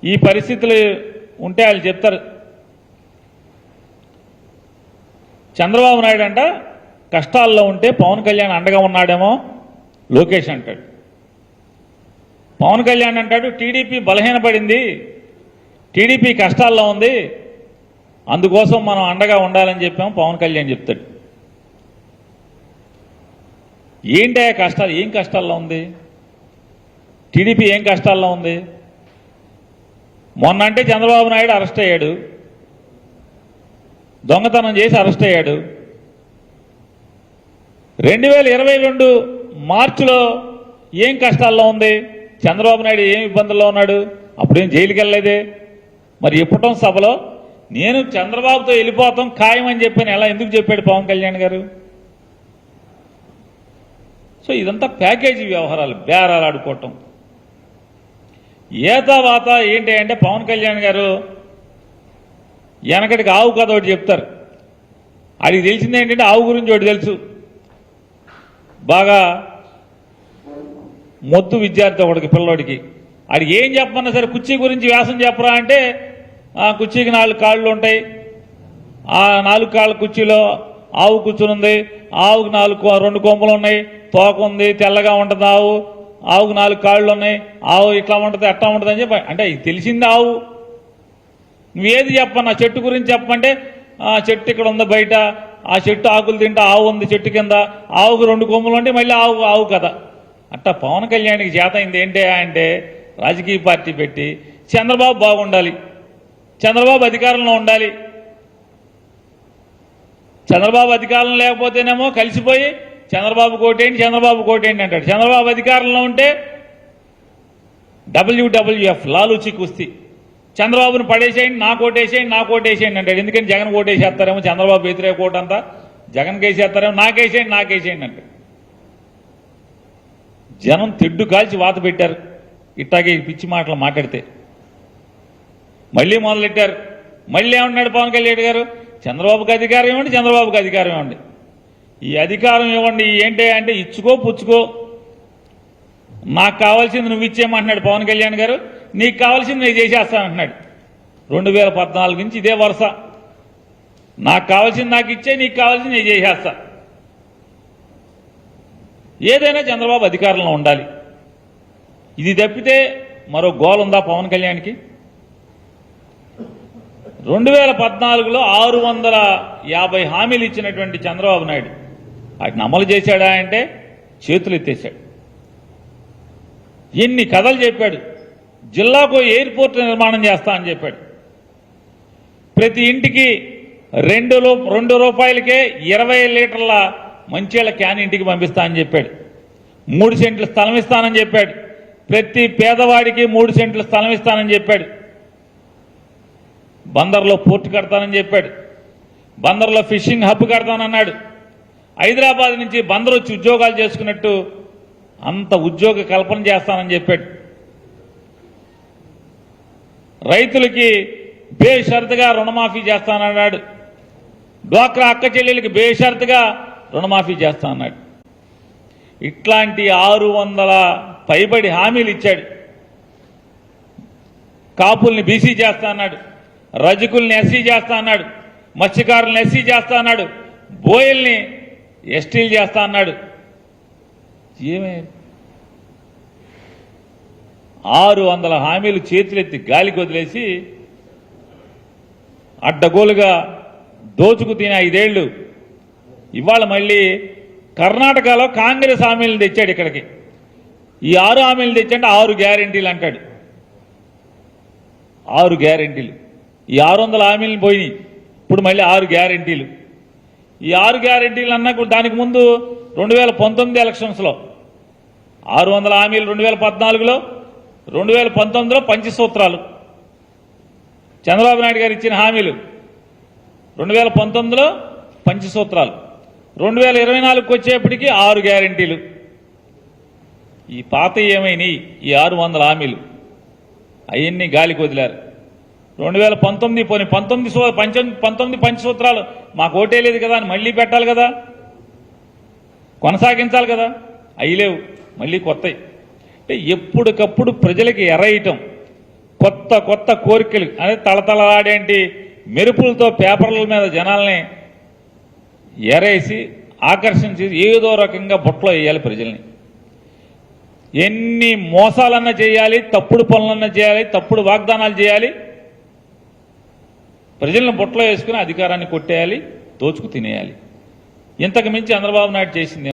ఈ పరిస్థితులు ఉంటే వాళ్ళు చెప్తారు. చంద్రబాబు నాయుడు అంట కష్టాల్లో ఉంటే పవన్ కళ్యాణ్ అండగా ఉన్నాడేమో లోకేష్ అంటాడు. పవన్ కళ్యాణ్ అంటాడు టీడీపీ బలహీనపడింది, టీడీపీ కష్టాల్లో ఉంది, అందుకోసం మనం అండగా ఉండాలని చెప్పాము పవన్ కళ్యాణ్ చెప్తాడు. ఏంటి కష్టాలు? ఏం కష్టాల్లో ఉంది టీడీపీ? ఏం కష్టాల్లో ఉంది? మొన్న అంటే చంద్రబాబు నాయుడు అరెస్ట్ అయ్యాడు, దొంగతనం చేసి అరెస్ట్ అయ్యాడు. 2022 మార్చిలో ఏం కష్టాల్లో ఉంది? చంద్రబాబు నాయుడు ఏం ఇబ్బందుల్లో ఉన్నాడు? అప్పుడేం జైలుకి వెళ్ళలేదే. మరి ఇప్పటం సభలో నేను చంద్రబాబుతో వెళ్ళిపోతాం ఖాయమని చెప్పాను, ఎలా ఎందుకు చెప్పాడు పవన్ కళ్యాణ్ గారు? సో ఇదంతా ప్యాకేజీ వ్యవహారాలు, బేరాలు ఆడుకోవటం. ఏతావాత ఏంటి అంటే పవన్ కళ్యాణ్ గారు వెనకటికి ఆవు కథ ఒకటి చెప్తారు. ఆడికి తెలిసింది ఏంటంటే ఆవు గురించి ఒకటి తెలుసు. బాగా మొద్దు విద్యార్థి ఒకడికి, పిల్లోడికి. ఆడికి ఏం చెప్పమన్నా సరే కుర్చీ గురించి వ్యాసం చెప్పరా అంటే ఆ కుర్చీకి 4 కాళ్ళు ఉంటాయి, ఆ 4 కాళ్ళ కుర్చీలో ఆవు కూర్చునుంది, ఆవుకి 2 కొమ్ములు ఉన్నాయి, తోక ఉంది, తెల్లగా ఉంటుంది ఆవు, ఆవుకు 4 కాళ్ళు ఉన్నాయి, ఆవు ఇట్లా ఉంటుంది అట్లా ఉంటుంది అని చెప్పి అంటే తెలిసింది ఆవు. నువ్వేది చెప్పన్నా చెట్టు గురించి చెప్పమంటే ఆ చెట్టు ఇక్కడ ఉంది బయట, ఆ చెట్టు ఆకులు తింటా ఆవు ఉంది చెట్టు కింద, ఆవుకు 2 కొమ్ములు ఉంటే మళ్ళీ ఆవు కదా. అట్టా పవన్ కళ్యాణ్కి చేత అయింది ఏంటి అంటే రాజకీయ పార్టీ పెట్టి చంద్రబాబు బాగుండాలి, చంద్రబాబు అధికారంలో ఉండాలి, చంద్రబాబు అధికారంలో లేకపోతేనేమో కలిసిపోయి చంద్రబాబు కోటేంటి అంటాడు. చంద్రబాబు అధికారంలో ఉంటే WWF లాలూచి కుస్తీ, చంద్రబాబును పడేసేయండి నా కోటేసేయండి అంటాడు. ఎందుకని జగన్ కోటేసేస్తారేమో, చంద్రబాబు వ్యతిరేక కోట అంతా జగన్ కేసేస్తారేమో, నాకేసేయండి అంటాడు. జనం తెడ్డు కాల్చి వాత పెట్టారు ఇట్టాగే పిచ్చి మాటలు మాట్లాడితే. మళ్ళీ మొదలెట్టారు. మళ్ళీ ఏమన్నాడు పవన్ కళ్యాణ్ గారు? చంద్రబాబుకి అధికారం ఇవ్వండి, ఈ అధికారం ఇవ్వండి ఏంటి అంటే ఇచ్చుకో పుచ్చుకో, నాకు కావాల్సింది నువ్వు ఇచ్చేయమంటున్నాడు పవన్ కళ్యాణ్ గారు. నీకు కావాల్సింది నేను చేసేస్తానంటున్నాడు. 2014 నుంచి ఇదే వరుస. నాకు కావాల్సింది నాకు ఇచ్చే, నీకు కావాల్సింది నేను చేసేస్తా. ఏదైనా చంద్రబాబు అధికారంలో ఉండాలి. ఇది తప్పితే మరో గోల్ ఉందా పవన్ కళ్యాణ్కి? 2014లో 650 హామీలు ఇచ్చినటువంటి చంద్రబాబు నాయుడు వాటిని అమలు చేశాడా అంటే చేతులు ఎత్తేశాడు. ఎన్ని కథలు చెప్పాడు. జిల్లాకు ఎయిర్పోర్ట్ నిర్మాణం చేస్తా అని చెప్పాడు. ప్రతి ఇంటికి 2 రూపాయలకే 20 లీటర్ల మంచిళ్ళ క్యాన్ ఇంటికి పంపిస్తా అని చెప్పాడు. 3 సెంట్ల స్థలం ఇస్తానని చెప్పాడు. ప్రతి పేదవాడికి 3 సెంట్ల స్థలం ఇస్తానని చెప్పాడు. బందర్లో పోర్టు కడతానని చెప్పాడు. బందర్లో ఫిషింగ్ హబ్ కడతానన్నాడు. హైదరాబాద్ నుంచి బందర్ వచ్చి ఉద్యోగాలు చేసుకున్నట్టు అంత ఉద్యోగ కల్పన చేస్తానని చెప్పాడు. రైతులకి బేషరతుగా రుణమాఫీ చేస్తానన్నాడు. డ్వాక్రా అక్క చెల్లెలకి బేషరతుగా రుణమాఫీ చేస్తానన్నాడు. ఇట్లాంటి 600 పైబడి హామీలు ఇచ్చాడు. కాపుల్ని బీసీ చేస్తా అన్నాడు, రజకుల్ని ఎస్సీ చేస్తా అన్నాడు, మత్స్యకారుల్ని ఎస్సీ చేస్తా అన్నాడు, బోయల్ని ఎస్టీలు చేస్తా అన్నాడు. ఏమే 600 హామీలు చేతులెత్తి గాలికి వదిలేసి అడ్డగోలుగా దోచుకు తిన 5 ఏళ్లు. ఇవాళ మళ్ళీ కర్ణాటకలో కాంగ్రెస్ హామీలను తెచ్చాడు ఇక్కడికి. ఈ 6 హామీలు తెచ్చంటే 6 గ్యారెంటీలు అంటాడు. 6 గ్యారెంటీలు. ఈ 600 హామీలను పోయినాయి, ఇప్పుడు మళ్ళీ 6 గ్యారెంటీలు. ఈ 6 గ్యారెంటీలు అన్నా దానికి ముందు 2019 ఎలక్షన్స్లో 600 హామీలు 2014లో, 2019లో పంచసూత్రాలు చంద్రబాబు నాయుడు గారు ఇచ్చిన హామీలు, 2019లో పంచసూత్రాలు, 2024కి వచ్చేప్పటికీ 6 గ్యారెంటీలు. ఈ పాత ఏమైనాయి? ఈ 600 హామీలు అవన్నీ గాలికి వదిలారు. 2019 పోనీ 19 పంచసూత్రాలు మాకు ఓటే లేదు కదా అని మళ్ళీ పెట్టాలి కదా, కొనసాగించాలి కదా, అవి లేవు, మళ్ళీ కొత్తవి. అంటే ఎప్పటికప్పుడు ప్రజలకి ఎర్రయటం, కొత్త కొత్త కోరికలు అదే తళతళలాడేంటి మెరుపులతో పేపర్ల మీద జనాల్ని ఎరేసి ఆకర్షించి ఏదో రకంగా బుట్టలో వేయాలి ప్రజల్ని. ఎన్ని మోసాలన్నా చేయాలి, తప్పుడు పనులన్నా చేయాలి, తప్పుడు వాగ్దానాలు చేయాలి, ప్రజలను బుట్టలో వేసుకుని అధికారాన్ని కొట్టేయాలి, దోచుకు తినేయాలి. ఇంతకు మించి చంద్రబాబు నాయుడు చేసింది